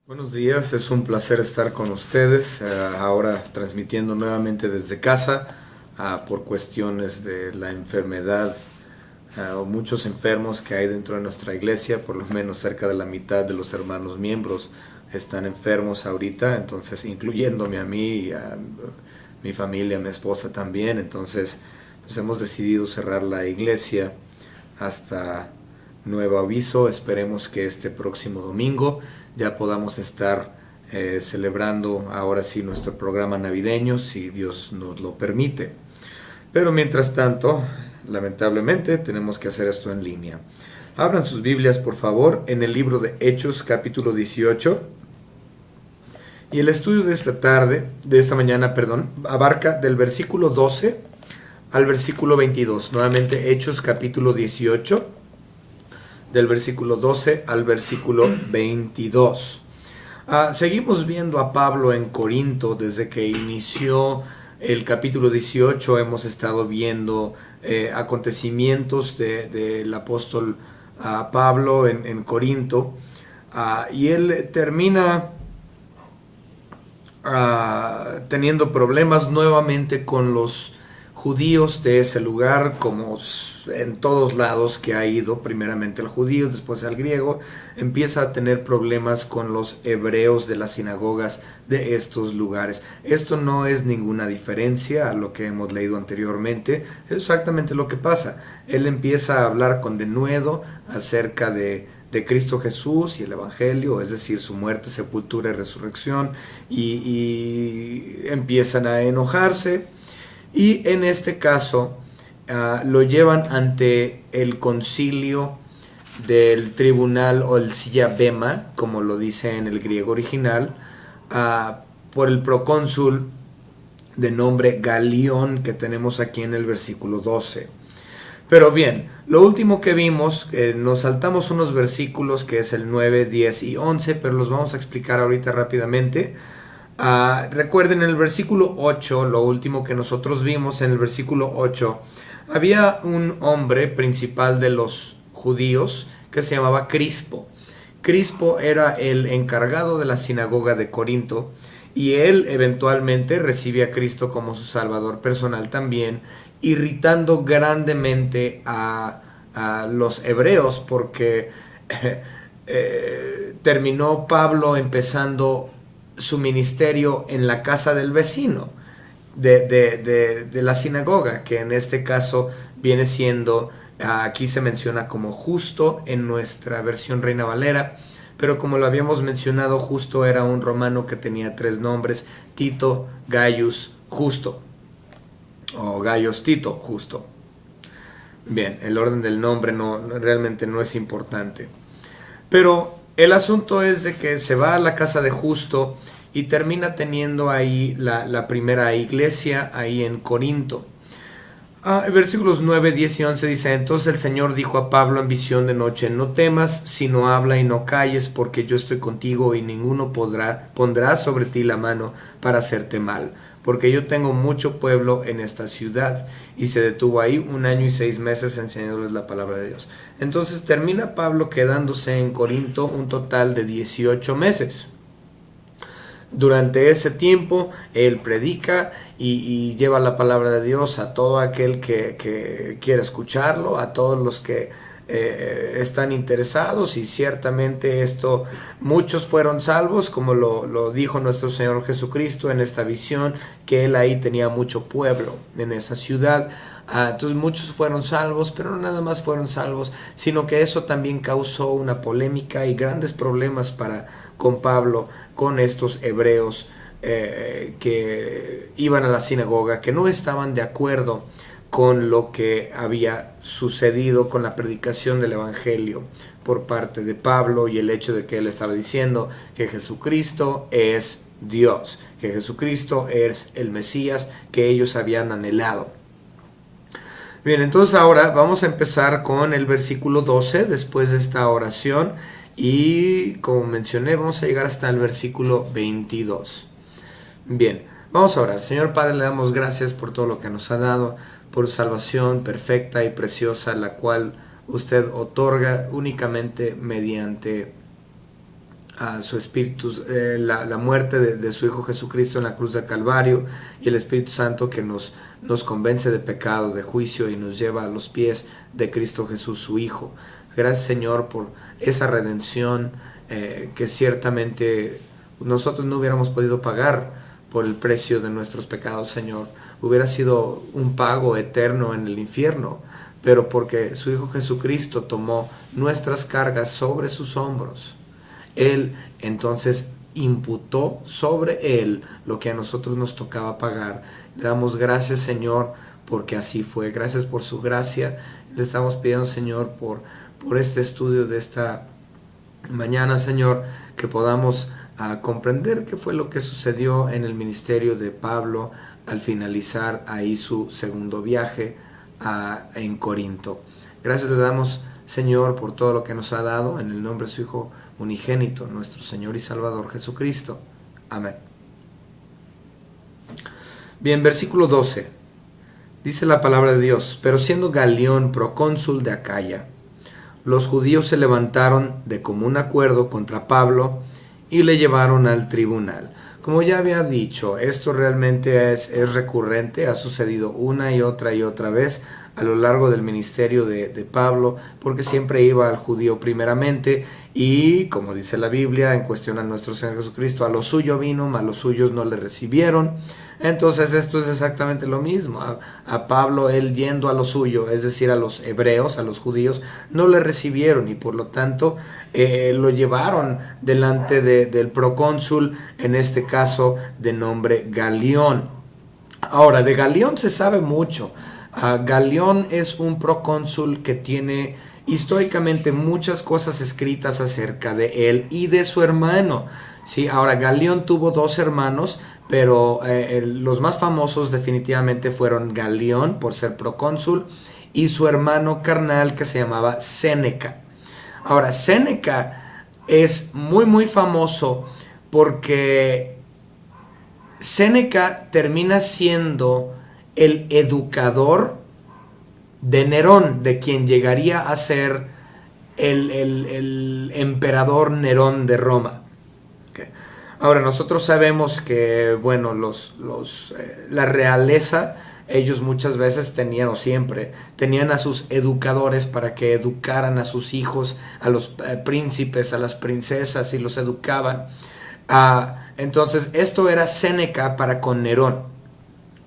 Buenos días, es un placer estar con ustedes, ahora transmitiendo nuevamente desde casa por cuestiones de la enfermedad o muchos enfermos que hay dentro de nuestra iglesia. Por lo menos cerca de la mitad de los hermanos miembros están enfermos ahorita, entonces incluyéndome a mí y a mi familia, a mi esposa también. Entonces pues hemos decidido cerrar la iglesia hasta nuevo aviso. Esperemos que este próximo domingo ya podamos estar celebrando ahora sí nuestro programa navideño, si Dios nos lo permite. Pero mientras tanto, lamentablemente, tenemos que hacer esto en línea. Abran sus Biblias, por favor, en el libro de Hechos, capítulo 18. Y el estudio de esta mañana, abarca del versículo 12 al versículo 22. Nuevamente, Hechos, capítulo 18, del versículo 12 al versículo 22. Seguimos viendo a Pablo en Corinto desde que inició el capítulo 18. Hemos estado viendo acontecimientos del apóstol Pablo en Corinto, y él termina teniendo problemas nuevamente con los judíos de ese lugar, como en todos lados que ha ido, primeramente el judío, después el griego. Empieza a tener problemas con los hebreos de las sinagogas de estos lugares. Esto no es ninguna diferencia a lo que hemos leído anteriormente, es exactamente lo que pasa. Él empieza a hablar con denuedo acerca de Cristo Jesús y el Evangelio, es decir, su muerte, sepultura y resurrección, y empiezan a enojarse. Y en este caso lo llevan ante el concilio del tribunal, o el silla bema, como lo dice en el griego original, por el procónsul de nombre Galión, que tenemos aquí en el versículo 12. Pero bien, lo último que vimos, nos saltamos unos versículos que es el 9, 10 y 11, pero los vamos a explicar ahorita rápidamente. Recuerden, en el versículo 8, lo último que nosotros vimos en el versículo 8, había un hombre principal de los judíos que se llamaba Crispo. Crispo era el encargado de la sinagoga de Corinto, y él eventualmente recibe a Cristo como su salvador personal también, irritando grandemente a los hebreos, porque terminó Pablo empezando su ministerio en la casa del vecino de la sinagoga, que en este caso viene siendo, aquí se menciona como Justo en nuestra versión Reina Valera, pero como lo habíamos mencionado, Justo era un romano que tenía 3 nombres: Tito, Gaius, Justo, o Gaius Tito, Justo. Bien, el orden del nombre realmente no es importante. Pero el asunto es de que se va a la casa de Justo y termina teniendo ahí la primera iglesia, ahí en Corinto. Versículos 9, 10 y 11 dice: entonces el Señor dijo a Pablo en visión de noche: no temas, sino habla y no calles, porque yo estoy contigo, y ninguno pondrá sobre ti la mano para hacerte mal, porque yo tengo mucho pueblo en esta ciudad. Y se detuvo ahí 1 año y 6 meses enseñándoles la palabra de Dios. Entonces termina Pablo quedándose en Corinto un total de 18 meses. Durante ese tiempo él predica y lleva la palabra de Dios a todo aquel que quiere escucharlo, a todos los que están interesados, y ciertamente muchos fueron salvos, como lo dijo nuestro Señor Jesucristo en esta visión, que él ahí tenía mucho pueblo en esa ciudad. Entonces muchos fueron salvos, pero no nada más fueron salvos, sino que eso también causó una polémica y grandes problemas con Pablo, con estos hebreos que iban a la sinagoga, que no estaban de acuerdo con lo que había sucedido con la predicación del Evangelio por parte de Pablo, y el hecho de que él estaba diciendo que Jesucristo es Dios, que Jesucristo es el Mesías que ellos habían anhelado. Bien, entonces ahora vamos a empezar con el versículo 12 después de esta oración, y como mencioné vamos a llegar hasta el versículo 22. Bien, vamos a orar. Señor Padre, le damos gracias por todo lo que nos ha dado, por salvación perfecta y preciosa, la cual usted otorga únicamente mediante a su Espíritu, la muerte de su Hijo Jesucristo en la cruz del Calvario, y el Espíritu Santo que nos convence de pecado, de juicio, y nos lleva a los pies de Cristo Jesús, su Hijo. Gracias, Señor, por esa redención que ciertamente nosotros no hubiéramos podido pagar por el precio de nuestros pecados, Señor. Hubiera sido un pago eterno en el infierno, pero porque su Hijo Jesucristo tomó nuestras cargas sobre sus hombros, Él entonces imputó sobre Él lo que a nosotros nos tocaba pagar. Le damos gracias, Señor, porque así fue. Gracias por su gracia. Le estamos pidiendo, Señor, por este estudio de esta mañana, Señor, que podamos comprender qué fue lo que sucedió en el ministerio de Pablo al finalizar ahí su segundo viaje en Corinto. Gracias le damos, Señor, por todo lo que nos ha dado, en el nombre de su Hijo unigénito, nuestro Señor y Salvador Jesucristo. Amén. Bien, versículo 12. Dice la palabra de Dios: pero siendo Galión procónsul de Acaya, los judíos se levantaron de común acuerdo contra Pablo y le llevaron al tribunal. Como ya había dicho, esto realmente es recurrente, ha sucedido una y otra vez a lo largo del ministerio de Pablo, porque siempre iba al judío primeramente, y como dice la Biblia en cuestión a nuestro Señor Jesucristo, a lo suyo vino, mas los suyos no le recibieron. Entonces esto es exactamente lo mismo. A Pablo, él yendo a lo suyo, es decir, a los hebreos, a los judíos, no le recibieron, y por lo tanto lo llevaron delante del procónsul, en este caso de nombre Galión. Ahora, de Galión se sabe mucho. Galión es un procónsul que tiene históricamente muchas cosas escritas acerca de él y de su hermano. Sí, ahora Galión tuvo dos hermanos, pero los más famosos definitivamente fueron Galión, por ser procónsul, y su hermano carnal, que se llamaba Séneca. Ahora, Séneca es muy famoso porque Séneca termina siendo el educador de Nerón, de quien llegaría a ser el emperador Nerón de Roma. Okay. Ahora, nosotros sabemos que, bueno, la realeza, ellos muchas veces tenían, o siempre, tenían a sus educadores para que educaran a sus hijos, a los príncipes, a las princesas, y los educaban. Entonces, esto era Séneca para con Nerón.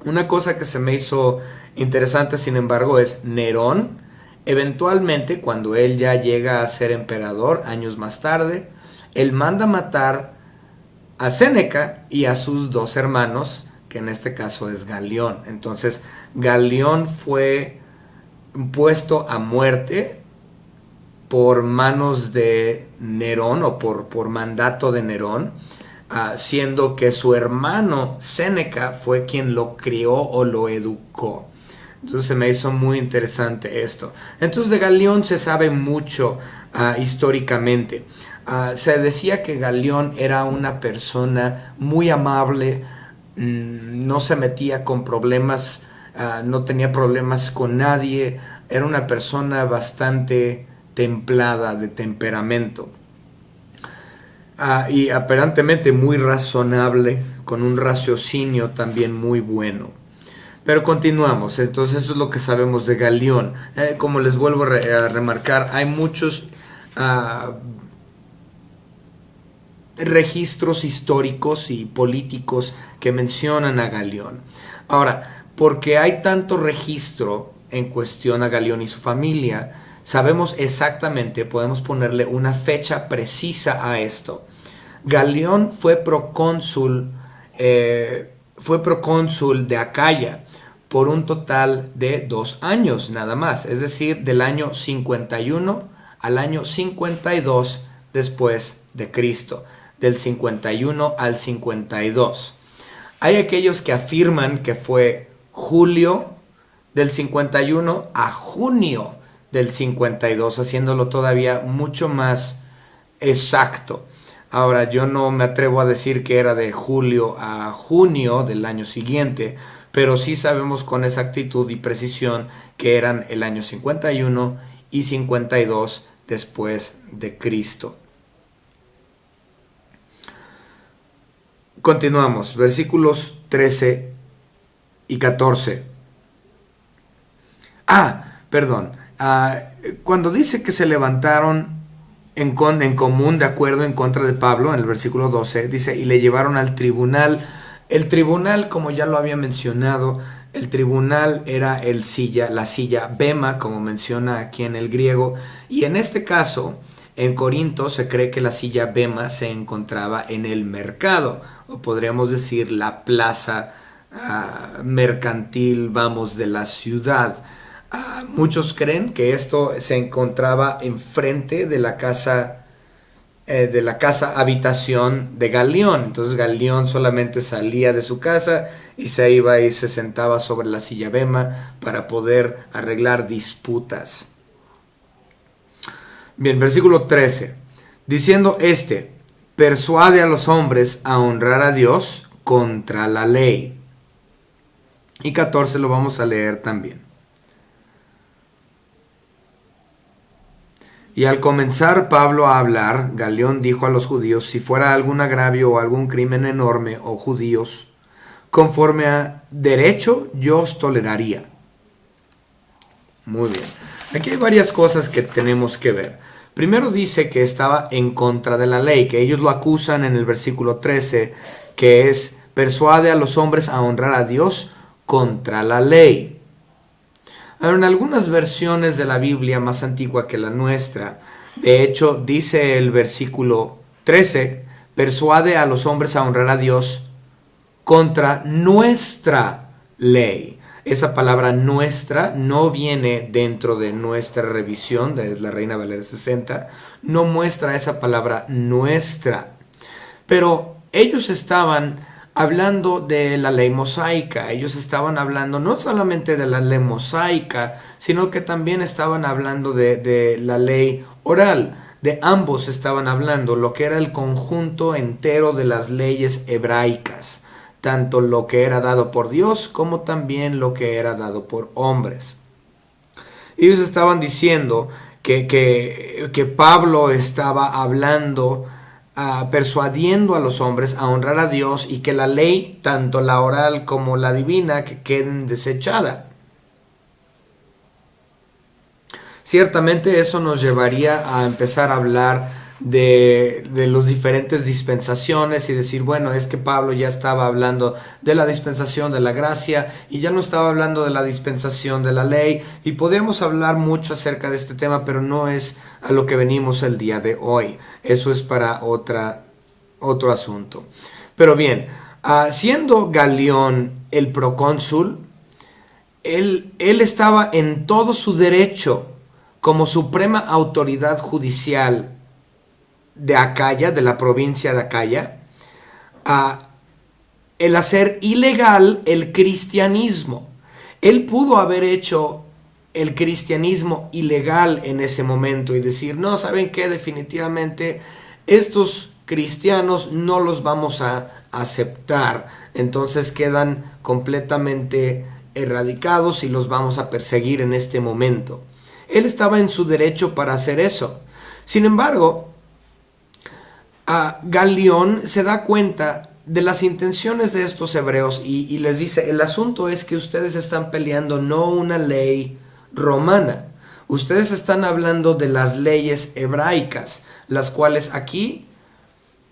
Una cosa que se me hizo interesante, sin embargo, es Nerón, eventualmente, cuando él ya llega a ser emperador, años más tarde, él manda matar a Séneca y a sus dos hermanos, que en este caso es Galión. Entonces, Galión fue puesto a muerte por manos de Nerón, o por mandato de Nerón, siendo que su hermano Séneca fue quien lo crió o lo educó. Entonces se me hizo muy interesante esto. Entonces de Galión se sabe mucho históricamente. Se decía que Galión era una persona muy amable, no se metía con problemas, no tenía problemas con nadie, era una persona bastante templada de temperamento. Y aparentemente muy razonable, con un raciocinio también muy bueno. Pero continuamos. Entonces eso es lo que sabemos de Galión. Como les vuelvo a remarcar, hay muchos registros históricos y políticos que mencionan a Galión. Ahora, porque hay tanto registro en cuestión a Galión y su familia, sabemos exactamente, podemos ponerle una fecha precisa a esto. Galión fue procónsul de Acaya por un total de 2 años nada más, es decir, del año 51 al año 52 después de Cristo, del 51 al 52. Hay aquellos que afirman que fue julio del 51 a junio del 52, haciéndolo todavía mucho más exacto. Ahora, yo no me atrevo a decir que era de julio a junio del año siguiente, pero sí sabemos con exactitud y precisión que eran el año 51 y 52 después de Cristo. Continuamos, versículos 13 y 14. Perdón. Cuando dice que se levantaron en común de acuerdo en contra de Pablo, en el versículo 12, dice, y le llevaron al tribunal. El tribunal, como ya lo había mencionado, el tribunal era la silla bema, como menciona aquí en el griego, y en este caso, en Corinto, se cree que la silla bema se encontraba en el mercado, o podríamos decir la plaza mercantil, vamos, de la ciudad. Muchos creen que esto se encontraba enfrente de la casa habitación de Galión. Entonces Galión solamente salía de su casa y se iba y se sentaba sobre la silla bema para poder arreglar disputas. Bien, versículo 13. Diciendo persuade a los hombres a honrar a Dios contra la ley. Y 14 lo vamos a leer también. Y al comenzar Pablo a hablar, Galión dijo a los judíos, si fuera algún agravio o algún crimen enorme, oh judíos, conforme a derecho yo os toleraría. Muy bien. Aquí hay varias cosas que tenemos que ver. Primero dice que estaba en contra de la ley, que ellos lo acusan en el versículo 13, que es persuade a los hombres a honrar a Dios contra la ley. En algunas versiones de la Biblia más antigua que la nuestra, de hecho dice el versículo 13, persuade a los hombres a honrar a Dios contra nuestra ley. Esa palabra nuestra no viene dentro de nuestra revisión, de la Reina Valera 60, no muestra esa palabra nuestra. Pero ellos estaban hablando de la ley mosaica, ellos estaban hablando no solamente de la ley mosaica, sino que también estaban hablando de la ley oral. De ambos estaban hablando, lo que era el conjunto entero de las leyes hebraicas, tanto lo que era dado por Dios como también lo que era dado por hombres. Ellos estaban diciendo que Pablo estaba hablando, persuadiendo a los hombres a honrar a Dios y que la ley, tanto la oral como la divina, que queden desechada. Ciertamente eso nos llevaría a empezar a hablar de las diferentes dispensaciones y decir, bueno, es que Pablo ya estaba hablando de la dispensación de la gracia y ya no estaba hablando de la dispensación de la ley, y podríamos hablar mucho acerca de este tema, pero no es a lo que venimos el día de hoy. Eso es para otro asunto. Pero bien, siendo Galión el procónsul, él estaba en todo su derecho como suprema autoridad judicial de Acaya, de la provincia de Acaya, el hacer ilegal el cristianismo. Él pudo haber hecho el cristianismo ilegal en ese momento y decir, no, ¿saben qué? Definitivamente estos cristianos no los vamos a aceptar, entonces quedan completamente erradicados y los vamos a perseguir en este momento. Él estaba en su derecho para hacer eso. Sin embargo, Galión se da cuenta de las intenciones de estos hebreos y les dice, el asunto es que ustedes están peleando no una ley romana, ustedes están hablando de las leyes hebraicas, las cuales aquí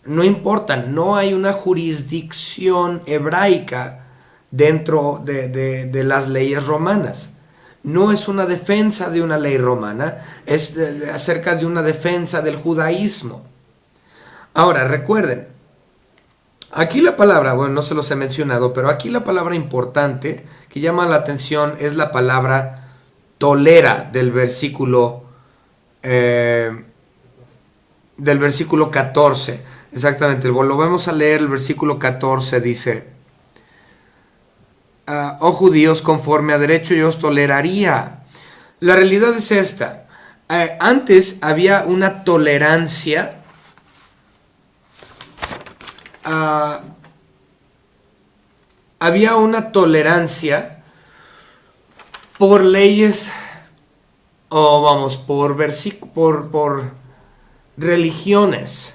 no importan, no hay una jurisdicción hebraica dentro de las leyes romanas. No es una defensa de una ley romana, es acerca de una defensa del judaísmo. Ahora, recuerden, aquí la palabra, bueno, no se los he mencionado, pero aquí la palabra importante que llama la atención es la palabra tolera del versículo 14. Exactamente, lo vamos a leer, el versículo 14 dice, oh judíos, conforme a derecho yo os toleraría. La realidad es esta, antes había una tolerancia por leyes, por religiones.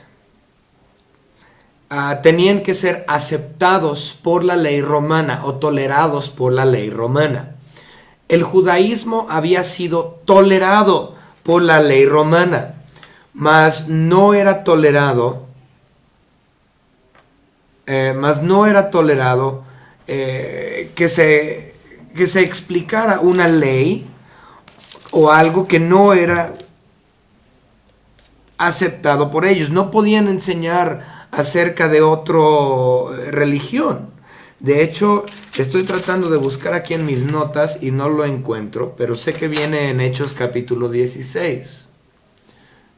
tenían que ser aceptados por la ley romana o tolerados por la ley romana. El judaísmo había sido tolerado por la ley romana, mas no era tolerado, que se explicara una ley o algo que no era aceptado por ellos. No podían enseñar acerca de otra religión. De hecho, estoy tratando de buscar aquí en mis notas y no lo encuentro, pero sé que viene en Hechos capítulo 16.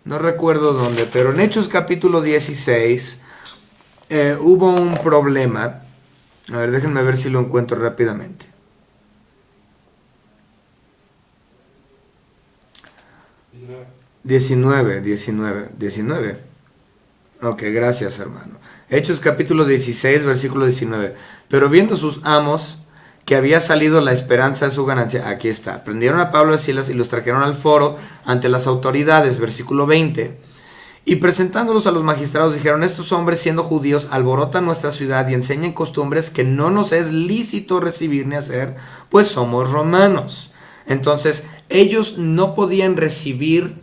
No recuerdo dónde, pero en Hechos capítulo 16 hubo un problema. A ver, déjenme ver si lo encuentro rápidamente. Diecinueve. Ok, gracias, hermano. Hechos capítulo 16, versículo 19. Pero viendo sus amos que había salido la esperanza de su ganancia, aquí está, prendieron a Pablo y a Silas y los trajeron al foro ante las autoridades, versículo 20. Y presentándolos a los magistrados dijeron: estos hombres, siendo judíos, alborotan nuestra ciudad y enseñan costumbres que no nos es lícito recibir ni hacer, pues somos romanos. Entonces ellos no podían recibir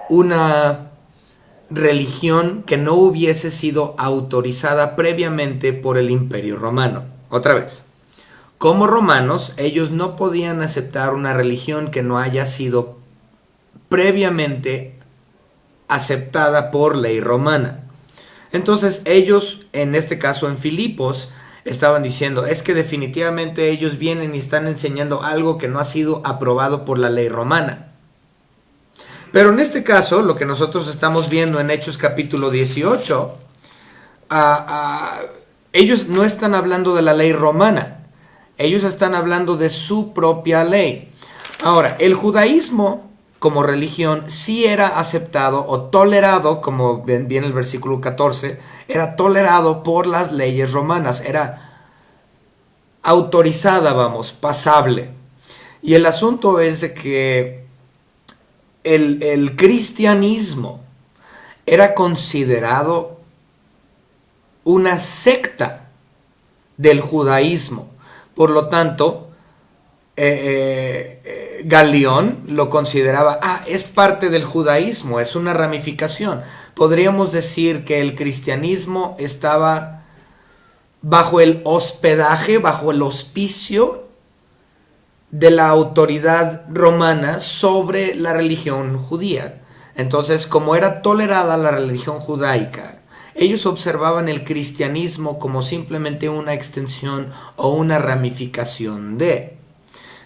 una religión que no hubiese sido autorizada previamente por el Imperio Romano. Otra vez, como romanos, ellos no podían aceptar una religión que no haya sido previamente aceptada por ley romana. Entonces ellos, en este caso en Filipos, estaban diciendo: es que definitivamente ellos vienen y están enseñando algo que no ha sido aprobado por la ley romana. Pero en este caso, lo que nosotros estamos viendo en Hechos capítulo 18, ellos no están hablando de la ley romana, ellos están hablando de su propia ley. Ahora, el judaísmo como religión sí era aceptado o tolerado, como viene el versículo 14, era tolerado por las leyes romanas, era autorizada, pasable. Y el asunto es de que el cristianismo era considerado una secta del judaísmo. Por lo tanto, Galión lo consideraba, es parte del judaísmo, es una ramificación. Podríamos decir que el cristianismo estaba bajo el hospedaje, bajo el hospicio de la autoridad romana sobre la religión judía. Entonces, como era tolerada la religión judaica, ellos observaban el cristianismo como simplemente una extensión o una ramificación de.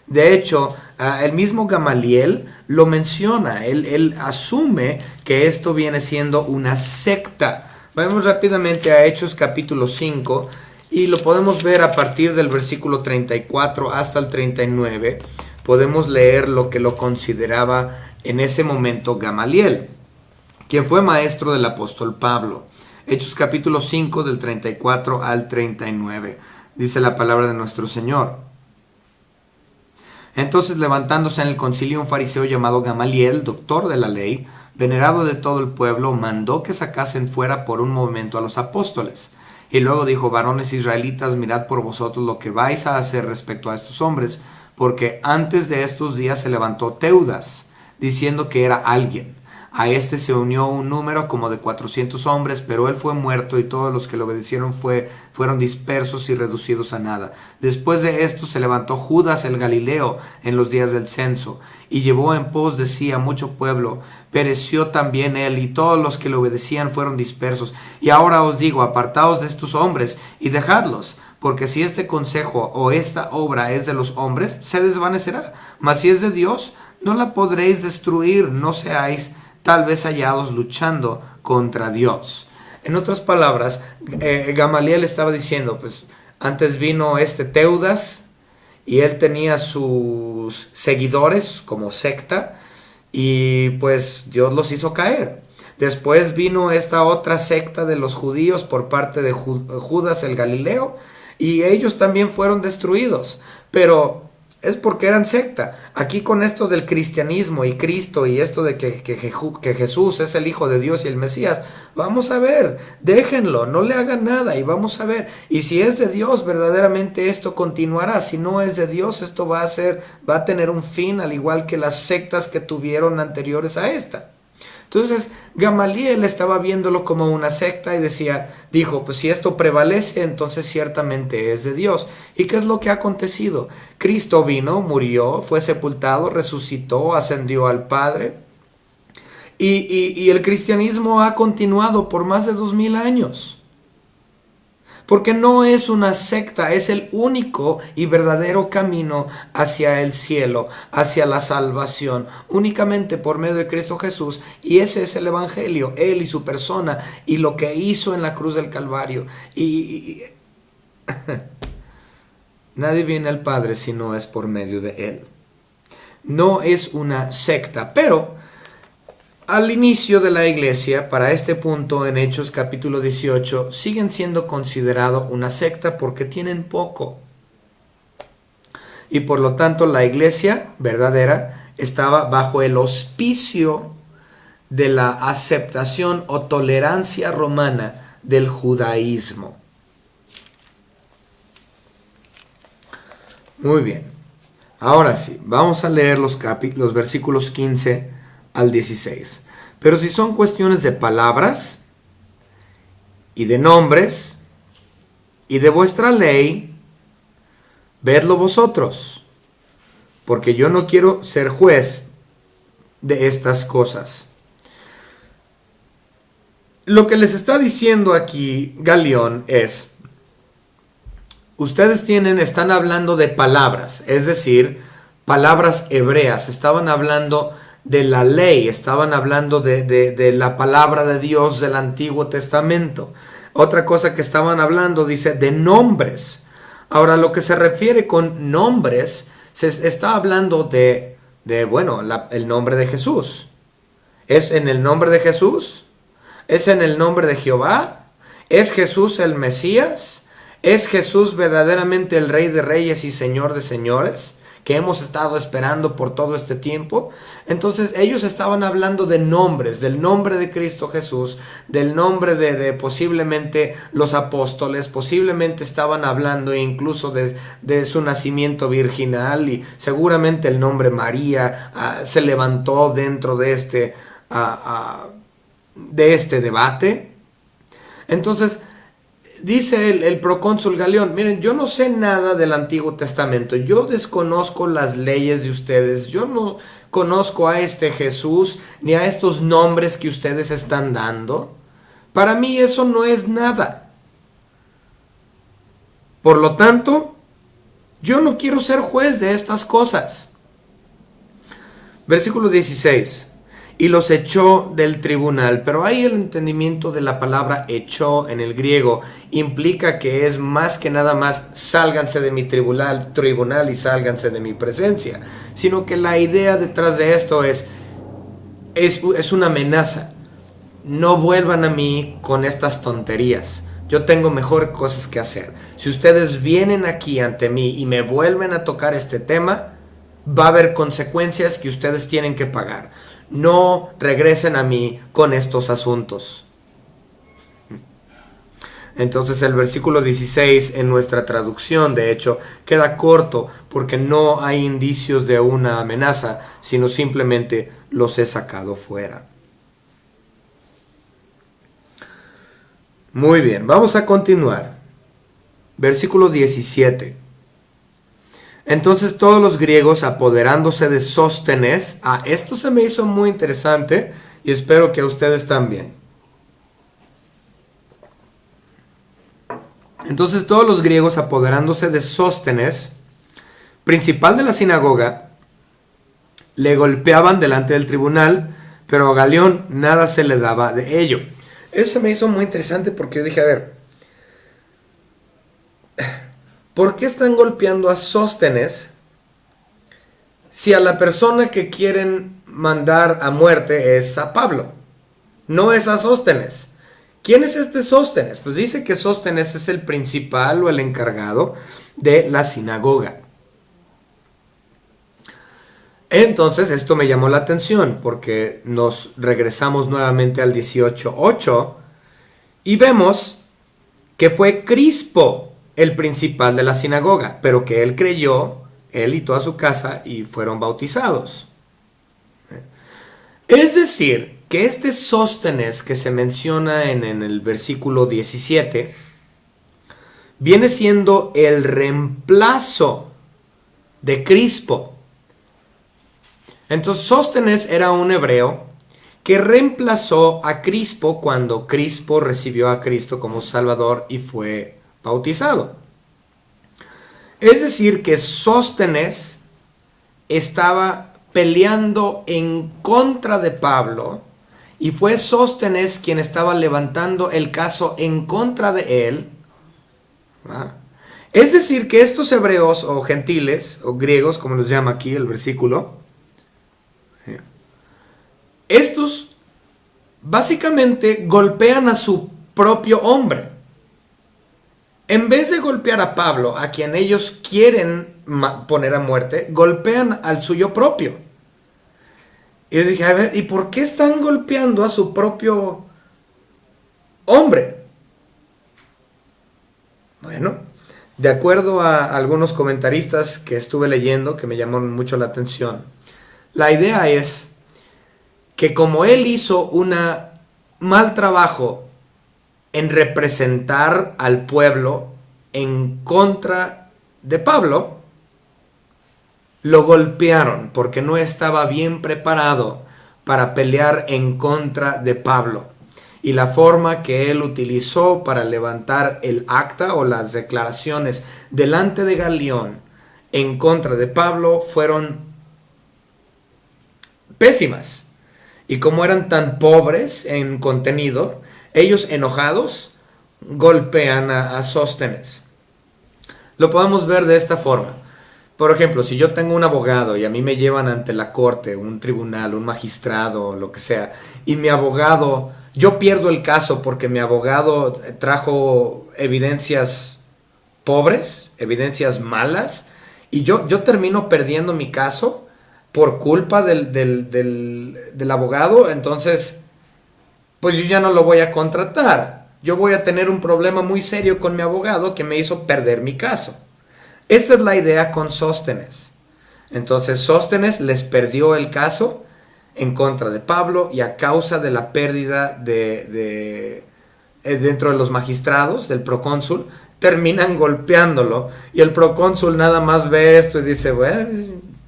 De hecho, el mismo Gamaliel lo menciona, él asume que esto viene siendo una secta. Vamos rápidamente a Hechos capítulo 5 y lo podemos ver a partir del versículo 34 hasta el 39. Podemos leer lo que lo consideraba en ese momento Gamaliel, quien fue maestro del apóstol Pablo. Hechos capítulo 5 del 34 al 39. Dice la palabra de nuestro Señor. Entonces, levantándose en el concilio un fariseo llamado Gamaliel, doctor de la ley, venerado de todo el pueblo, mandó que sacasen fuera por un momento a los apóstoles. Y luego dijo: varones israelitas, mirad por vosotros lo que vais a hacer respecto a estos hombres, porque antes de estos días se levantó Teudas, diciendo que era alguien. A este se unió un número como de 400 hombres, pero él fue muerto y todos los que le obedecieron fueron dispersos y reducidos a nada. Después de esto se levantó Judas el Galileo en los días del censo y llevó en pos de sí a mucho pueblo. Pereció también él y todos los que le obedecían fueron dispersos. Y ahora os digo: apartaos de estos hombres y dejadlos, porque si este consejo o esta obra es de los hombres, se desvanecerá. Mas si es de Dios, no la podréis destruir. No seáis tal vez hallados luchando contra Dios. En otras palabras, Gamaliel estaba diciendo, pues antes vino este Teudas y él tenía sus seguidores como secta y pues Dios los hizo caer. Después vino esta otra secta de los judíos por parte de Judas el Galileo y ellos también fueron destruidos. Pero es porque eran secta. Aquí con esto del cristianismo y Cristo y esto de que Jesús es el Hijo de Dios y el Mesías, vamos a ver, déjenlo, no le hagan nada y vamos a ver. Y si es de Dios, verdaderamente esto continuará. Si no es de Dios, esto va a tener un fin, al igual que las sectas que tuvieron anteriores a esta. Entonces Gamaliel estaba viéndolo como una secta y dijo, pues si esto prevalece, entonces ciertamente es de Dios. ¿Y qué es lo que ha acontecido? Cristo vino, murió, fue sepultado, resucitó, ascendió al Padre. Y el cristianismo ha continuado por más de 2000 años. Porque no es una secta, es el único y verdadero camino hacia el cielo, hacia la salvación, únicamente por medio de Cristo Jesús. Y ese es el Evangelio, Él y su persona, y lo que hizo en la cruz del Calvario. Nadie viene al Padre si no es por medio de Él. No es una secta, pero al inicio de la iglesia, para este punto en Hechos capítulo 18, siguen siendo considerados una secta porque tienen poco. Y por lo tanto la iglesia verdadera estaba bajo el auspicio de la aceptación o tolerancia romana del judaísmo. Muy bien. Ahora sí, vamos a leer los versículos 15 al 16. Pero si son cuestiones de palabras y de nombres y de vuestra ley, vedlo vosotros, porque yo no quiero ser juez de estas cosas. Lo que les está diciendo aquí Galión es, ustedes están hablando de palabras, es decir, palabras hebreas, estaban hablando de la ley, estaban hablando de la palabra de Dios del Antiguo Testamento. Otra cosa que estaban hablando, dice, de nombres. Ahora, lo que se refiere con nombres, se está hablando el nombre de Jesús. ¿Es en el nombre de Jesús? ¿Es en el nombre de Jehová? ¿Es Jesús el Mesías? ¿Es Jesús verdaderamente el Rey de Reyes y Señor de Señores, que hemos estado esperando por todo este tiempo? Entonces ellos estaban hablando de nombres, del nombre de Cristo Jesús, del nombre de posiblemente los apóstoles, posiblemente estaban hablando incluso de su nacimiento virginal, y seguramente el nombre María se levantó dentro de este debate. Entonces dice el procónsul Galión, miren, yo no sé nada del Antiguo Testamento, yo desconozco las leyes de ustedes, yo no conozco a este Jesús, ni a estos nombres que ustedes están dando. Para mí eso no es nada. Por lo tanto, yo no quiero ser juez de estas cosas. Versículo 16. Y los echó del tribunal. Pero ahí el entendimiento de la palabra echó en el griego implica que es más que nada más sálganse de mi tribunal y sálganse de mi presencia. Sino que la idea detrás de esto es una amenaza. No vuelvan a mí con estas tonterías. Yo tengo mejor cosas que hacer. Si ustedes vienen aquí ante mí y me vuelven a tocar este tema, va a haber consecuencias que ustedes tienen que pagar. No regresen a mí con estos asuntos. Entonces el versículo 16 en nuestra traducción, de hecho, queda corto porque no hay indicios de una amenaza, sino simplemente los he sacado fuera. Muy bien, vamos a continuar. Versículo 17. Entonces todos los griegos, apoderándose de Sóstenes, esto se me hizo muy interesante y espero que a ustedes también. Entonces todos los griegos, apoderándose de Sóstenes, principal de la sinagoga, le golpeaban delante del tribunal, pero a Galión nada se le daba de ello. Eso se me hizo muy interesante porque yo dije, a ver, ¿por qué están golpeando a Sóstenes si a la persona que quieren mandar a muerte es a Pablo? No es a Sóstenes. ¿Quién es este Sóstenes? Pues dice que Sóstenes es el principal o el encargado de la sinagoga. Entonces esto me llamó la atención porque nos regresamos nuevamente al 18:8 y vemos que fue Crispo el principal de la sinagoga, pero que él creyó, él y toda su casa, y fueron bautizados. Es decir, que este Sóstenes que se menciona en el versículo 17 viene siendo el reemplazo de Crispo. Entonces Sóstenes era un hebreo que reemplazó a Crispo cuando Crispo recibió a Cristo como Salvador y fue bautizado. Es decir, que Sóstenes estaba peleando en contra de Pablo y fue Sóstenes quien estaba levantando el caso en contra de él. ¿Ah? Es decir, que estos hebreos o gentiles o griegos, como los llama aquí el versículo, estos básicamente golpean a su propio hombre. En vez de golpear a Pablo, a quien ellos quieren poner a muerte, golpean al suyo propio. Y yo dije, a ver, ¿y por qué están golpeando a su propio hombre? Bueno, de acuerdo a algunos comentaristas que estuve leyendo, que me llamaron mucho la atención, la idea es que como él hizo un mal trabajo en representar al pueblo en contra de Pablo, lo golpearon porque no estaba bien preparado para pelear en contra de Pablo. Y la forma que él utilizó para levantar el acta o las declaraciones delante de Galión en contra de Pablo fueron pésimas. Y como eran tan pobres en contenido, ellos enojados golpean a Sóstenes. Lo podemos ver de esta forma. Por ejemplo, si yo tengo un abogado y a mí me llevan ante la corte, un tribunal, un magistrado, lo que sea, y mi abogado, yo pierdo el caso porque mi abogado trajo evidencias pobres, evidencias malas, y yo termino perdiendo mi caso por culpa del abogado, entonces pues yo ya no lo voy a contratar. Yo voy a tener un problema muy serio con mi abogado que me hizo perder mi caso. Esta es la idea con Sóstenes. Entonces Sóstenes les perdió el caso en contra de Pablo y a causa de la pérdida dentro de los magistrados, del procónsul, terminan golpeándolo y el procónsul nada más ve esto y dice, bueno,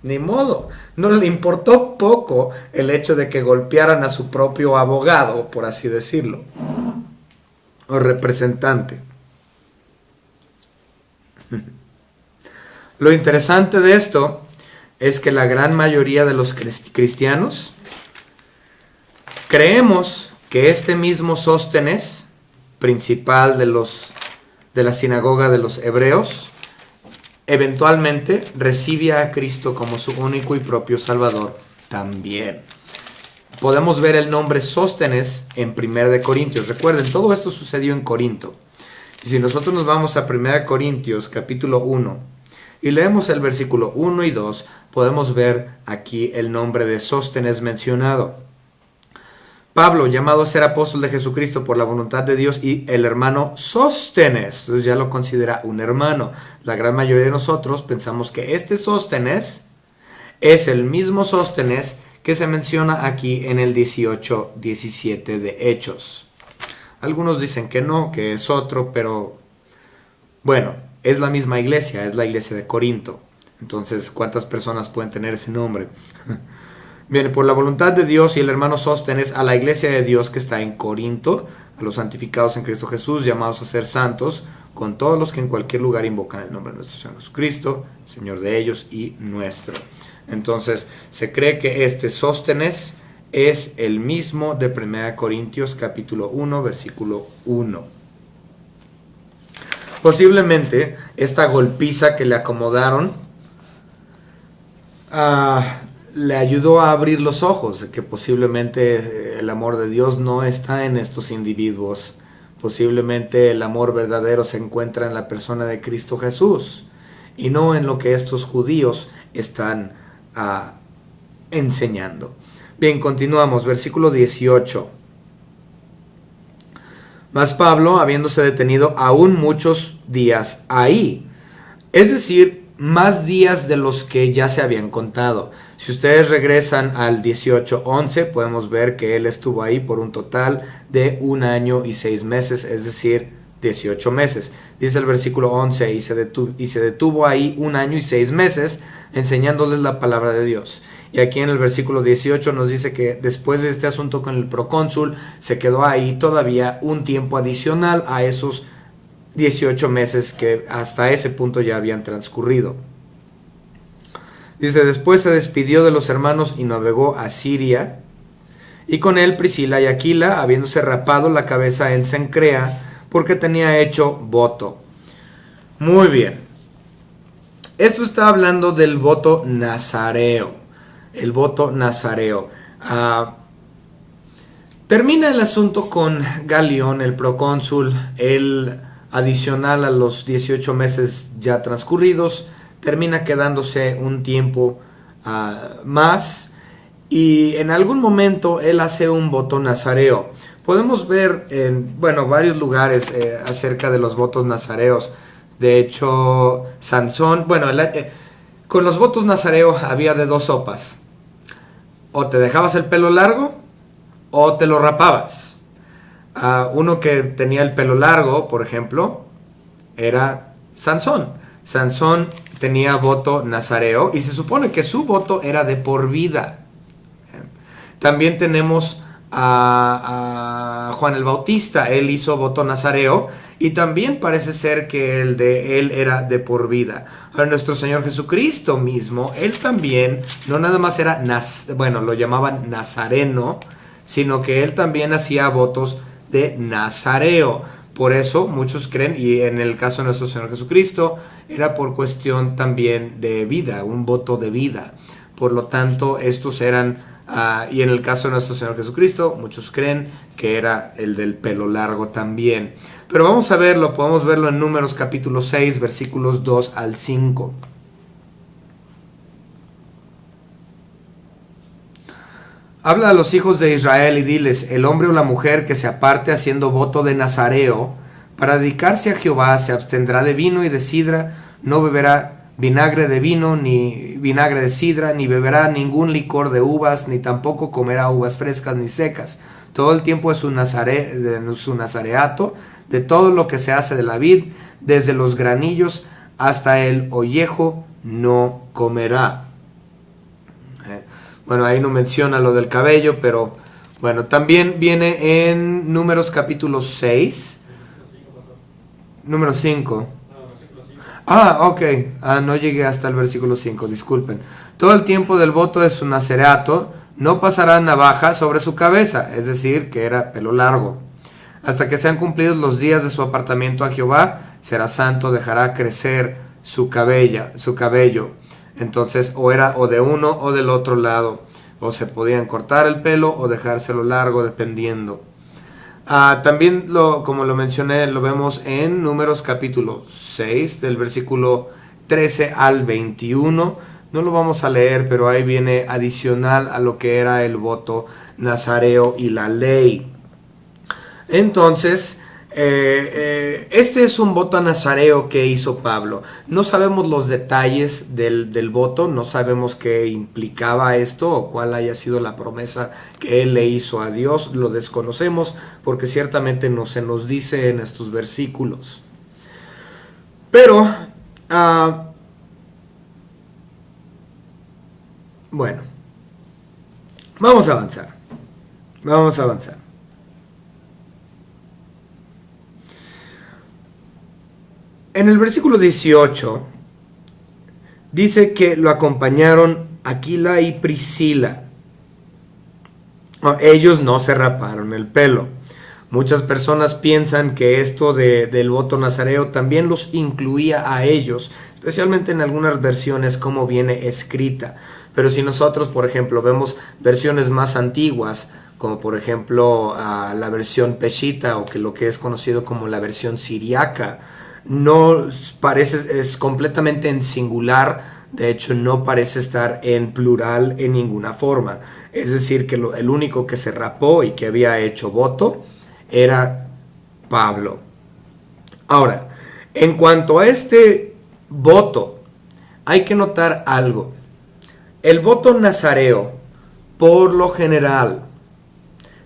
ni modo, no le importó poco el hecho de que golpearan a su propio abogado, por así decirlo, o representante. Lo interesante de esto es que la gran mayoría de los cristianos creemos que este mismo Sóstenes, principal de la sinagoga de los hebreos, eventualmente recibe a Cristo como su único y propio Salvador también. Podemos ver el nombre Sóstenes en 1 Corintios. Recuerden, todo esto sucedió en Corinto. Y si nosotros nos vamos a 1 Corintios capítulo 1 y leemos el versículo 1 y 2, podemos ver aquí el nombre de Sóstenes mencionado. Pablo, llamado a ser apóstol de Jesucristo por la voluntad de Dios, y el hermano Sóstenes. Entonces ya lo considera un hermano. La gran mayoría de nosotros pensamos que este Sóstenes es el mismo Sóstenes que se menciona aquí en el 18-17 de Hechos. Algunos dicen que no, que es otro, pero bueno, es la misma iglesia, es la iglesia de Corinto. Entonces, ¿cuántas personas pueden tener ese nombre? Bien, por la voluntad de Dios y el hermano Sóstenes, a la iglesia de Dios que está en Corinto, a los santificados en Cristo Jesús, llamados a ser santos, con todos los que en cualquier lugar invocan el nombre de nuestro Señor Jesucristo, Señor de ellos y nuestro. Entonces, se cree que este Sóstenes es el mismo de 1 Corintios capítulo 1, versículo 1. Posiblemente esta golpiza que le acomodaron le ayudó a abrir los ojos, de que posiblemente el amor de Dios no está en estos individuos. Posiblemente el amor verdadero se encuentra en la persona de Cristo Jesús y no en lo que estos judíos están enseñando. Bien, continuamos, versículo 18. Mas Pablo, habiéndose detenido aún muchos días ahí, es decir, más días de los que ya se habían contado. Si ustedes regresan al 18:11, podemos ver que él estuvo ahí por un total de 1 año y 6 meses, es decir, 18 meses. Dice el versículo 11, y se detuvo ahí 1 año y 6 meses, enseñándoles la palabra de Dios. Y aquí en el versículo 18 nos dice que después de este asunto con el procónsul, se quedó ahí todavía un tiempo adicional a esos 18 meses que hasta ese punto ya habían transcurrido. Dice, después se despidió de los hermanos y navegó a Siria, y con él Priscila y Aquila, habiéndose rapado la cabeza en Cencrea, porque tenía hecho voto. Muy bien. Esto está hablando del voto nazareo. El voto nazareo. Termina el asunto con Galión, el procónsul, el adicional a los 18 meses ya transcurridos, termina quedándose un tiempo más, y en algún momento él hace un voto nazareo. Podemos ver en varios lugares acerca de los votos nazareos. De hecho, Sansón, con los votos nazareos había de dos sopas: o te dejabas el pelo largo o te lo rapabas. Uno que tenía el pelo largo, por ejemplo, era Sansón. Sansón tenía voto nazareo y se supone que su voto era de por vida. También tenemos a Juan el Bautista. Él hizo voto nazareo y también parece ser que el de él era de por vida. Ahora, nuestro Señor Jesucristo mismo, él también no nada más era lo llamaban nazareno, sino que él también hacía votos de nazareo. Por eso muchos creen, y en el caso de nuestro Señor Jesucristo, era por cuestión también de vida, un voto de vida. Por lo tanto, estos eran, y en el caso de nuestro Señor Jesucristo, muchos creen que era el del pelo largo también. Pero vamos a verlo, podemos verlo en Números capítulo 6, versículos 2 al 5. Habla a los hijos de Israel y diles: el hombre o la mujer que se aparte haciendo voto de nazareo para dedicarse a Jehová se abstendrá de vino y de sidra, no beberá vinagre de vino ni vinagre de sidra, ni beberá ningún licor de uvas, ni tampoco comerá uvas frescas ni secas. Todo el tiempo de su nazareato, de todo lo que se hace de la vid, desde los granillos hasta el ollejo, no comerá. Ahí no menciona lo del cabello, pero también viene en Números capítulo 6. Número 5. Ok. No llegué hasta el versículo 5, disculpen. Todo el tiempo del voto de su nazareato no pasará navaja sobre su cabeza, es decir, que era pelo largo. Hasta que sean cumplidos los días de su apartamiento a Jehová, será santo, dejará crecer su cabello. Entonces, o era o de uno o del otro lado, o se podían cortar el pelo o dejárselo largo, dependiendo. También, como lo mencioné, lo vemos en Números capítulo 6, del versículo 13 al 21. No lo vamos a leer, pero ahí viene adicional a lo que era el voto nazareo y la ley. Entonces, este es un voto nazareo que hizo Pablo. No sabemos los detalles del voto, no sabemos qué implicaba esto o cuál haya sido la promesa que él le hizo a Dios. Lo desconocemos porque ciertamente no se nos dice en estos versículos. Pero, vamos a avanzar. En el versículo 18 dice que lo acompañaron Aquila y Priscila. Ellos no se raparon el pelo. Muchas personas piensan que esto del voto nazareo también los incluía a ellos, especialmente en algunas versiones como viene escrita. Pero si nosotros, por ejemplo, vemos versiones más antiguas, como por ejemplo la versión Peshita, o que lo que es conocido como la versión siriaca, no parece, es completamente en singular, De hecho, no parece estar en plural en ninguna forma. Es decir, que el único que se rapó y que había hecho voto era Pablo. Ahora, en cuanto a este voto, hay que notar algo. El voto nazareo, por lo general,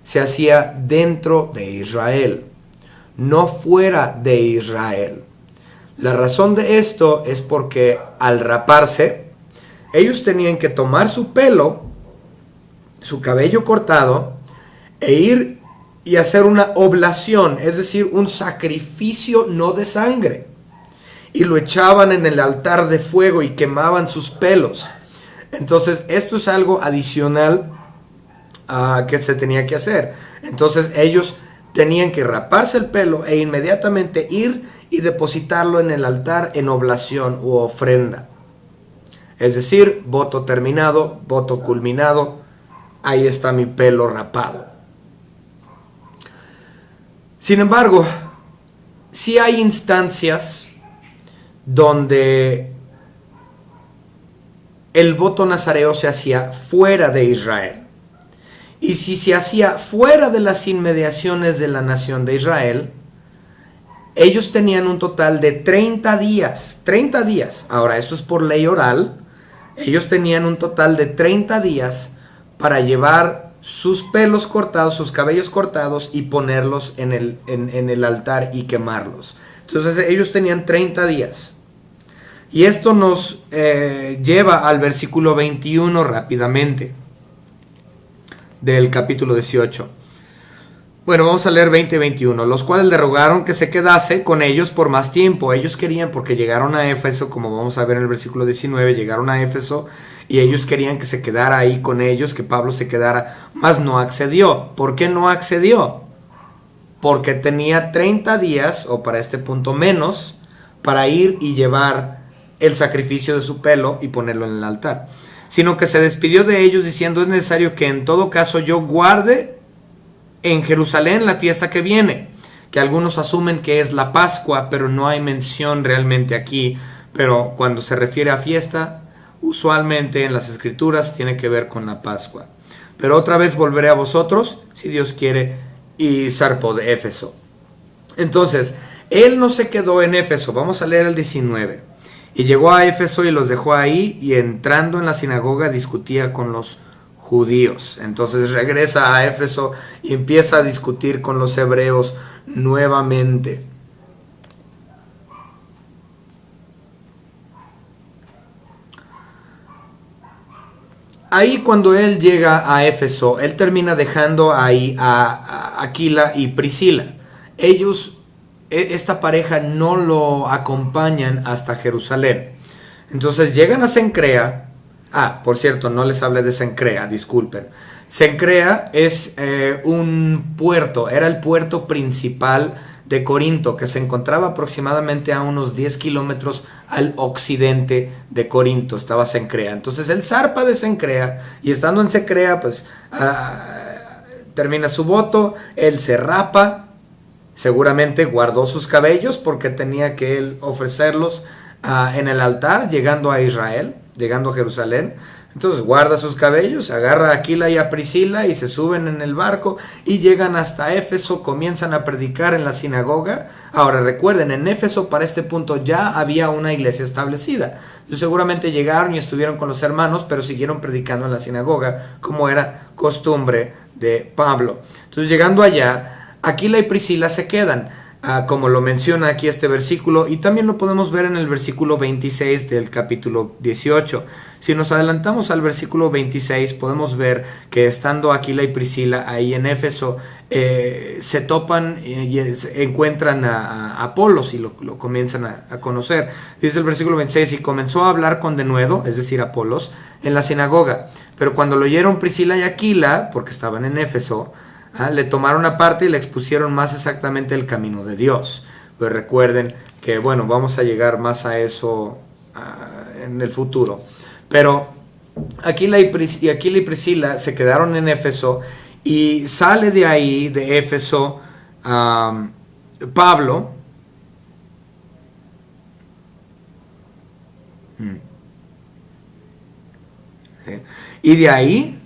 se hacía dentro de Israel, no fuera de Israel. La razón de esto es porque al raparse, ellos tenían que tomar su pelo, su cabello cortado, e ir y hacer una oblación, es decir, un sacrificio no de sangre. Y lo echaban en el altar de fuego y quemaban sus pelos. Entonces, esto es algo adicional que se tenía que hacer. Entonces, ellos tenían que raparse el pelo e inmediatamente ir y depositarlo en el altar en oblación u ofrenda. Es decir, voto terminado, voto culminado, ahí está mi pelo rapado. Sin embargo, sí hay instancias donde el voto nazareo se hacía fuera de Israel. Y si se hacía fuera de las inmediaciones de la nación de Israel, ellos tenían un total de 30 días. 30 días. Ahora, esto es por ley oral. Ellos tenían un total de 30 días para llevar sus pelos cortados, sus cabellos cortados y ponerlos en el altar y quemarlos. Entonces ellos tenían 30 días. Y esto nos lleva al versículo 21 rápidamente del capítulo 18. Bueno, vamos a leer 20 y 21. Los cuales le rogaron que se quedase con ellos por más tiempo. Ellos querían, porque llegaron a Éfeso, como vamos a ver en el versículo 19, llegaron a Éfeso y ellos querían que se quedara ahí con ellos, que Pablo se quedara, mas no accedió. ¿Por qué no accedió? Porque tenía 30 días, o para este punto menos, para ir y llevar el sacrificio de su pelo y ponerlo en el altar. Sino que se despidió de ellos diciendo: es necesario que en todo caso yo guarde en Jerusalén la fiesta que viene, que algunos asumen que es la Pascua, pero no hay mención realmente aquí. Pero cuando se refiere a fiesta, usualmente en las Escrituras tiene que ver con la Pascua. Pero otra vez volveré a vosotros, si Dios quiere, y zarpó de Éfeso. Entonces, él no se quedó en Éfeso. Vamos a leer el 19. Y llegó a Éfeso y los dejó ahí, y entrando en la sinagoga discutía con los judíos. Entonces regresa a Éfeso y empieza a discutir con los hebreos nuevamente. Ahí, cuando él llega a Éfeso, él termina dejando ahí a Aquila y Priscila. Ellos, esta pareja, no lo acompañan hasta Jerusalén. Entonces llegan a Cencrea. Por cierto, no les hablé de Cencrea, disculpen. Cencrea es un puerto, era el puerto principal de Corinto, que se encontraba aproximadamente a unos 10 kilómetros al occidente de Corinto, estaba Cencrea. Entonces él zarpa de Cencrea, y estando en Cencrea, pues termina su voto, él se rapa, seguramente guardó sus cabellos porque tenía que él ofrecerlos en el altar, llegando a Israel, llegando a Jerusalén. Entonces guarda sus cabellos, agarra a Aquila y a Priscila y se suben en el barco y llegan hasta Éfeso, comienzan a predicar en la sinagoga. Ahora recuerden, en Éfeso para este punto ya había una iglesia establecida. Ellos seguramente llegaron y estuvieron con los hermanos, pero siguieron predicando en la sinagoga, como era costumbre de Pablo. Entonces, llegando allá, Aquila y Priscila se quedan, como lo menciona aquí este versículo, y también lo podemos ver en el versículo 26 del capítulo 18. Si nos adelantamos al versículo 26, podemos ver que estando Aquila y Priscila ahí en Éfeso, se topan y encuentran a Apolos y lo comienzan a conocer. Dice el versículo 26: y comenzó a hablar con denuedo, es decir, Apolos, en la sinagoga. Pero cuando lo oyeron Priscila y Aquila, porque estaban en Éfeso, le tomaron aparte y le expusieron más exactamente el camino de Dios. Pues recuerden que, bueno, vamos a llegar más a eso en el futuro. Pero Aquila y Priscila se quedaron en Éfeso, y sale de ahí, de Éfeso, Pablo. Y de ahí,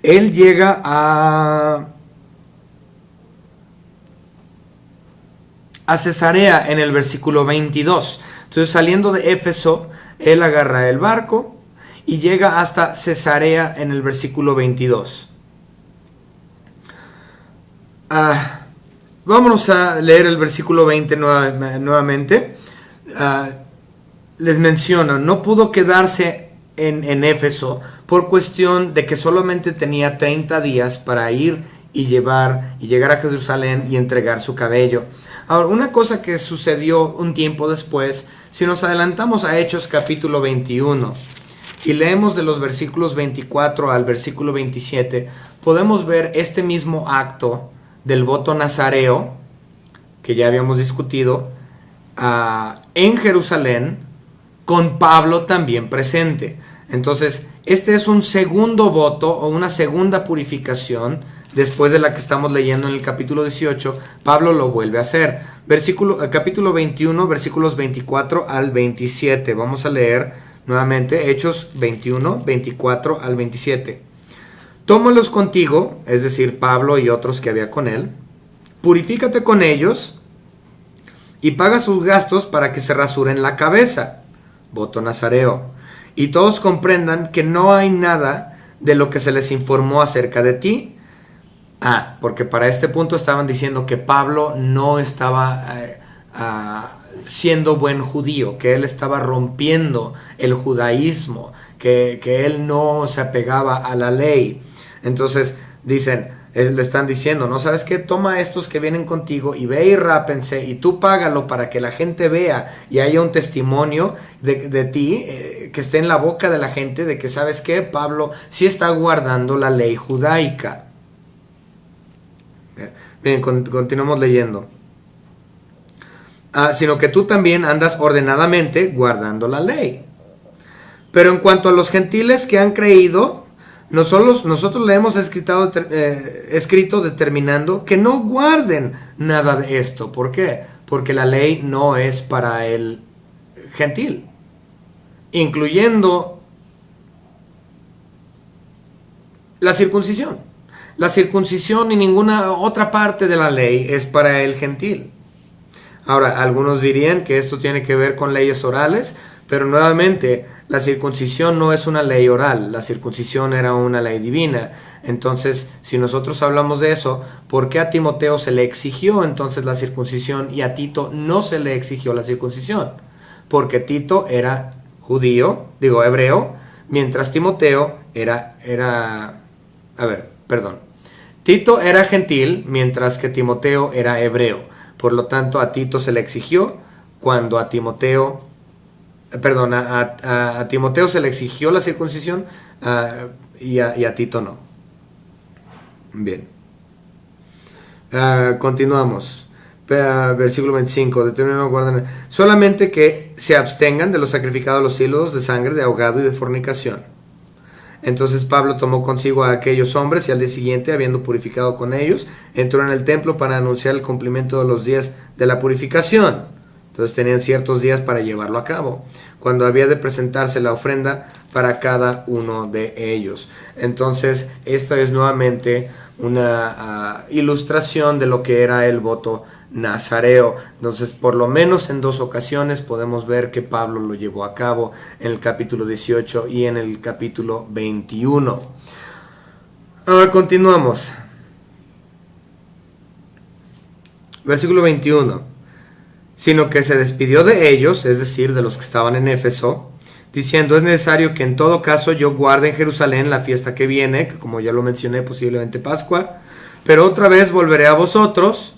él llega a Cesarea en el versículo 22. Entonces, saliendo de Éfeso, él agarra el barco y llega hasta Cesarea en el versículo 22. Vámonos a leer el versículo 20 nuevamente. Les menciono, no pudo quedarse en Éfeso por cuestión de que solamente tenía 30 días para ir y llegar a Jerusalén y entregar su cabello. Ahora, una cosa que sucedió un tiempo después, si nos adelantamos a Hechos capítulo 21 y leemos de los versículos 24 al versículo 27, podemos ver este mismo acto del voto nazareo, que ya habíamos discutido, en Jerusalén, con Pablo también presente. Entonces, este es un segundo voto o una segunda purificación después de la que estamos leyendo en el capítulo 18. Pablo lo vuelve a hacer. Capítulo 21, versículos 24 al 27. Vamos a leer nuevamente Hechos 21, 24 al 27. Tómalos contigo, es decir, Pablo y otros que había con él, purifícate con ellos y paga sus gastos para que se rasuren la cabeza, voto nazareo, y todos comprendan que no hay nada de lo que se les informó acerca de ti. Porque para este punto estaban diciendo que Pablo no estaba siendo buen judío, que él estaba rompiendo el judaísmo, que él no se apegaba a la ley. Entonces le están diciendo, ¿no sabes qué? Toma a estos que vienen contigo y ve y rápense y tú págalo para que la gente vea y haya un testimonio de ti, que esté en la boca de la gente de que, ¿sabes qué? Pablo sí está guardando la ley judaica. Bien, continuamos leyendo. Sino que tú también andas ordenadamente guardando la ley. Pero en cuanto a los gentiles que han creído, nosotros le hemos escrito determinando que no guarden nada de esto. ¿Por qué? Porque la ley no es para el gentil, incluyendo la circuncisión. La circuncisión y ninguna otra parte de la ley es para el gentil. Ahora, algunos dirían que esto tiene que ver con leyes orales, pero nuevamente, la circuncisión no es una ley oral, la circuncisión era una ley divina. Entonces, si nosotros hablamos de eso, ¿por qué a Timoteo se le exigió entonces la circuncisión y a Tito no se le exigió la circuncisión? Porque Tito era hebreo, mientras Timoteo Tito era gentil, mientras que Timoteo era hebreo. Por lo tanto, a Tito se le exigió cuando a Timoteo se le exigió la circuncisión y a Tito no. Bien. Continuamos. Versículo 25. Solamente que se abstengan de los sacrificados a los ídolos, de sangre, de ahogado y de fornicación. Entonces Pablo tomó consigo a aquellos hombres y al día siguiente, habiendo purificado con ellos, entró en el templo para anunciar el cumplimiento de los días de la purificación. Entonces tenían ciertos días para llevarlo a cabo, cuando había de presentarse la ofrenda para cada uno de ellos. Entonces esta es nuevamente una ilustración de lo que era el voto nazareo. Entonces, por lo menos en 2 ocasiones podemos ver que Pablo lo llevó a cabo, en el capítulo 18 y en el capítulo 21. Ahora continuamos. Versículo 21. Sino que se despidió de ellos, es decir, de los que estaban en Éfeso, diciendo: es necesario que en todo caso yo guarde en Jerusalén la fiesta que viene, que como ya lo mencioné, posiblemente Pascua, pero otra vez volveré a vosotros,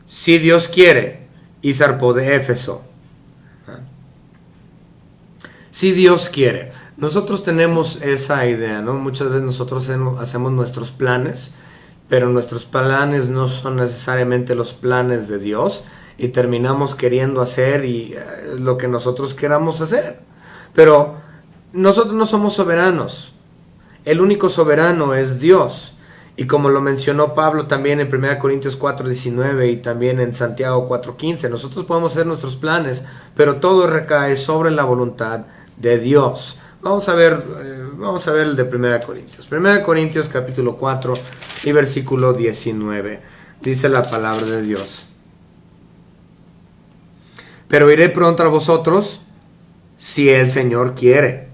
si Dios quiere. Y zarpó de Éfeso. Si Dios quiere. Nosotros tenemos esa idea, ¿no? Muchas veces nosotros hacemos nuestros planes, pero nuestros planes no son necesariamente los planes de Dios, y terminamos queriendo hacer lo que nosotros queramos hacer. Pero nosotros no somos soberanos. El único soberano es Dios. Y como lo mencionó Pablo también en 1 Corintios 4:19 y también en Santiago 4:15, nosotros podemos hacer nuestros planes, pero todo recae sobre la voluntad de Dios. Vamos a ver Vamos a ver el de 1 Corintios. 1 Corintios capítulo 4 y versículo 19. Dice la palabra de Dios. Pero iré pronto a vosotros, si el Señor quiere.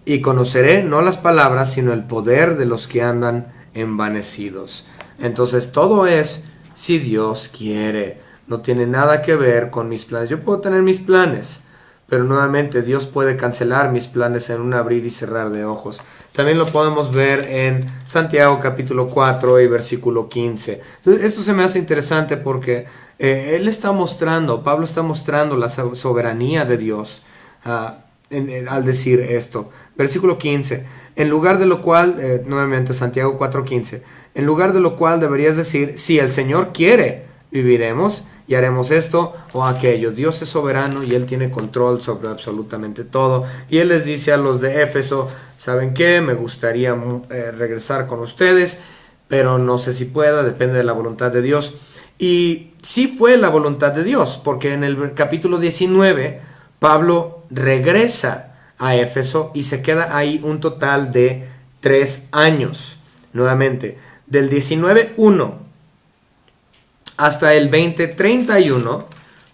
Y conoceré no las palabras, sino el poder de los que andan envanecidos. Entonces todo es si Dios quiere. No tiene nada que ver con mis planes. Yo puedo tener mis planes, pero nuevamente Dios puede cancelar mis planes en un abrir y cerrar de ojos. También lo podemos ver en Santiago capítulo 4 y versículo 15. Entonces, esto se me hace interesante porque Pablo está mostrando la soberanía de Dios al decir esto. Versículo 15. En lugar de lo cual, nuevamente Santiago 4:15, en lugar de lo cual deberías decir, si el Señor quiere, viviremos y haremos esto o aquello. Dios es soberano y Él tiene control sobre absolutamente todo. Y Él les dice a los de Éfeso, ¿saben qué? Me gustaría regresar con ustedes, pero no sé si pueda, depende de la voluntad de Dios. Y sí fue la voluntad de Dios, porque en el capítulo 19, Pablo regresa a Éfeso y se queda ahí un total de 3 años. Nuevamente, del 19:1 hasta el 20:31,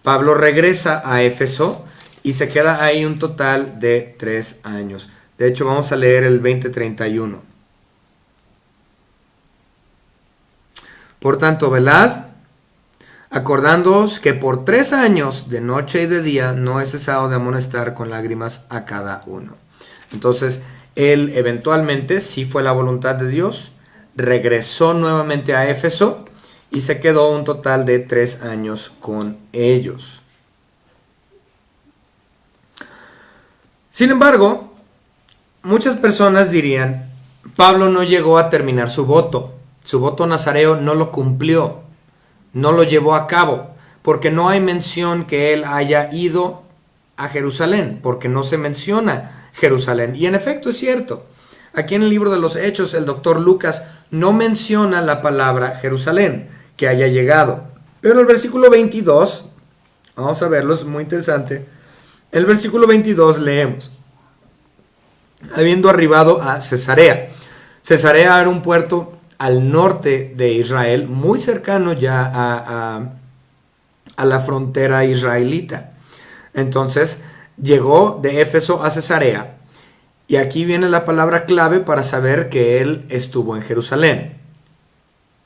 Pablo regresa a Éfeso y se queda ahí un total de 3 años. De hecho, vamos a leer el 20:31. Por tanto, velad, acordándoos que por 3 años, de noche y de día, no he cesado de amonestar con lágrimas a cada uno. Entonces, él eventualmente, sí fue la voluntad de Dios, regresó nuevamente a Éfeso y se quedó un total de 3 años con ellos. Sin embargo, muchas personas dirían, Pablo no llegó a terminar su voto nazareo no lo cumplió, no lo llevó a cabo, porque no hay mención que él haya ido a Jerusalén, porque no se menciona Jerusalén. Y en efecto es cierto. Aquí en el libro de los Hechos, el doctor Lucas no menciona la palabra Jerusalén, que haya llegado. Pero en el versículo 22, vamos a verlo, es muy interesante. El versículo 22 leemos, habiendo arribado a Cesarea. Cesarea era un puerto al norte de Israel, muy cercano ya a la frontera israelita. Entonces llegó de Éfeso a Cesarea. Y aquí viene la palabra clave para saber que él estuvo en Jerusalén.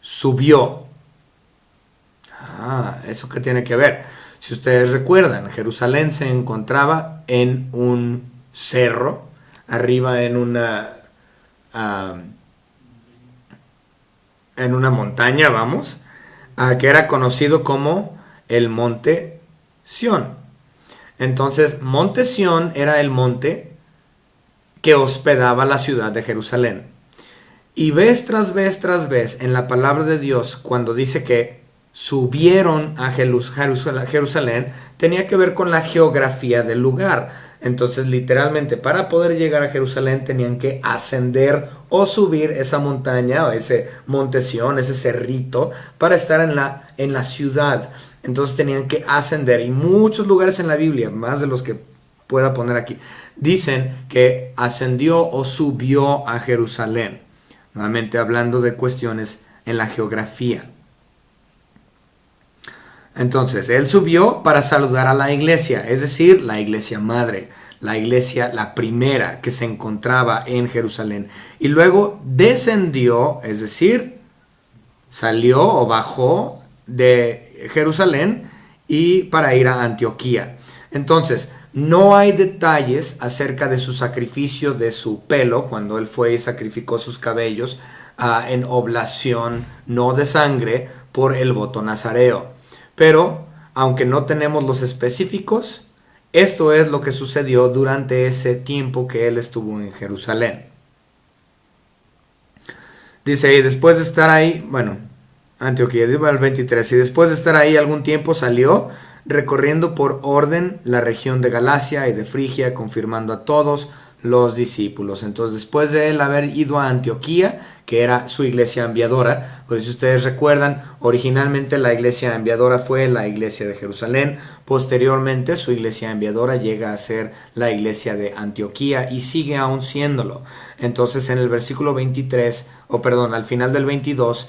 Subió. ¿Eso qué tiene que ver? Si ustedes recuerdan, Jerusalén se encontraba en un cerro, arriba en una montaña, que era conocido como el Monte Sión. Entonces, Monte Sión era el monte que hospedaba la ciudad de Jerusalén. Y vez tras vez en la palabra de Dios, cuando dice que subieron a Jerusalén, tenía que ver con la geografía del lugar. Entonces, literalmente, para poder llegar a Jerusalén tenían que ascender o subir esa montaña o ese monte Sión, ese cerrito, para estar en la ciudad. Entonces tenían que ascender. Y muchos lugares en la Biblia, más de los que pueda poner aquí, dicen que ascendió o subió a Jerusalén. Nuevamente hablando de cuestiones en la geografía. Entonces, él subió para saludar a la iglesia, es decir, la iglesia madre, la iglesia, la primera que se encontraba en Jerusalén. Y luego descendió, es decir, salió o bajó de Jerusalén y para ir a Antioquía. Entonces, no hay detalles acerca de su sacrificio de su pelo, cuando él fue y sacrificó sus cabellos en oblación no de sangre por el voto nazareo. Pero, aunque no tenemos los específicos, esto es lo que sucedió durante ese tiempo que él estuvo en Jerusalén. Dice, y después de estar ahí, Antioquía, dice el 23, y después de estar ahí algún tiempo salió, recorriendo por orden la región de Galacia y de Frigia, confirmando a todos los discípulos. Entonces, después de él haber ido a Antioquía, que era su iglesia enviadora. Pues si ustedes recuerdan, originalmente la iglesia enviadora fue la iglesia de Jerusalén. Posteriormente su iglesia enviadora llega a ser la iglesia de Antioquía y sigue aún siéndolo. Entonces en el versículo 23, al final del 22,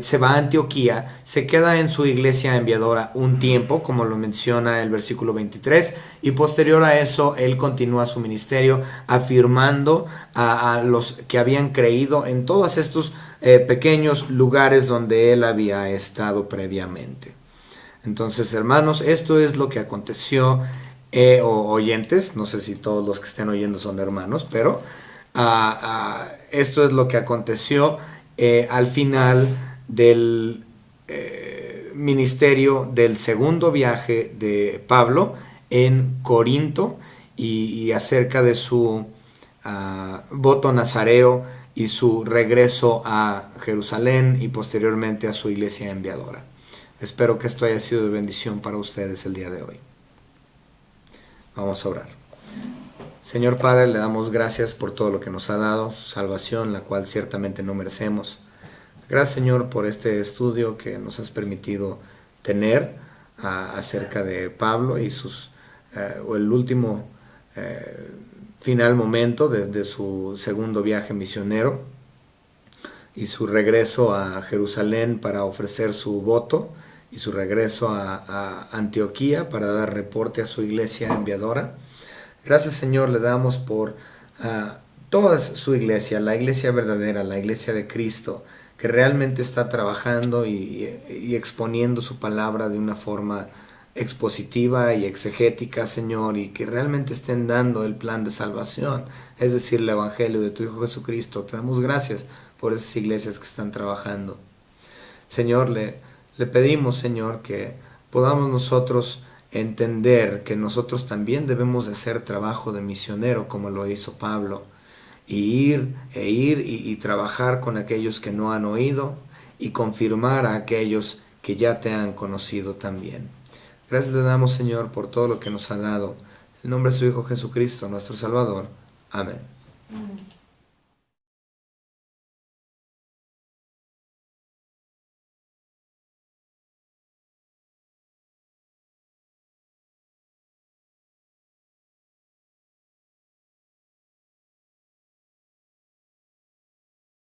se va a Antioquía, se queda en su iglesia enviadora un tiempo, como lo menciona el versículo 23, y posterior a eso él continúa su ministerio afirmando a los que habían creído en todos estos pequeños lugares donde él había estado previamente. Entonces, hermanos, esto es lo que aconteció, o oyentes, no sé si todos los que estén oyendo son hermanos, pero esto es lo que aconteció al final del ministerio del segundo viaje de Pablo en Corinto y acerca de su voto nazareo y su regreso a Jerusalén y posteriormente a su iglesia enviadora. Espero que esto haya sido de bendición para ustedes el día de hoy. Vamos a orar. Señor Padre, le damos gracias por todo lo que nos ha dado, salvación, la cual ciertamente no merecemos. Gracias, Señor, por este estudio que nos has permitido tener acerca de Pablo y el último final momento de su segundo viaje misionero y su regreso a Jerusalén para ofrecer su voto y su regreso a Antioquía para dar reporte a su iglesia enviadora. Gracias, Señor, le damos por toda su iglesia, la iglesia verdadera, la iglesia de Cristo, que realmente está trabajando y exponiendo su palabra de una forma expositiva y exegética, Señor, y que realmente estén dando el plan de salvación, es decir, el evangelio de tu Hijo Jesucristo. Te damos gracias por esas iglesias que están trabajando. Señor, le pedimos, Señor, que podamos nosotros entender que nosotros también debemos de hacer trabajo de misionero como lo hizo Pablo, y ir trabajar con aquellos que no han oído y confirmar a aquellos que ya te han conocido también. Gracias le damos, Señor, por todo lo que nos ha dado. En nombre de su Hijo Jesucristo, nuestro Salvador. Amén.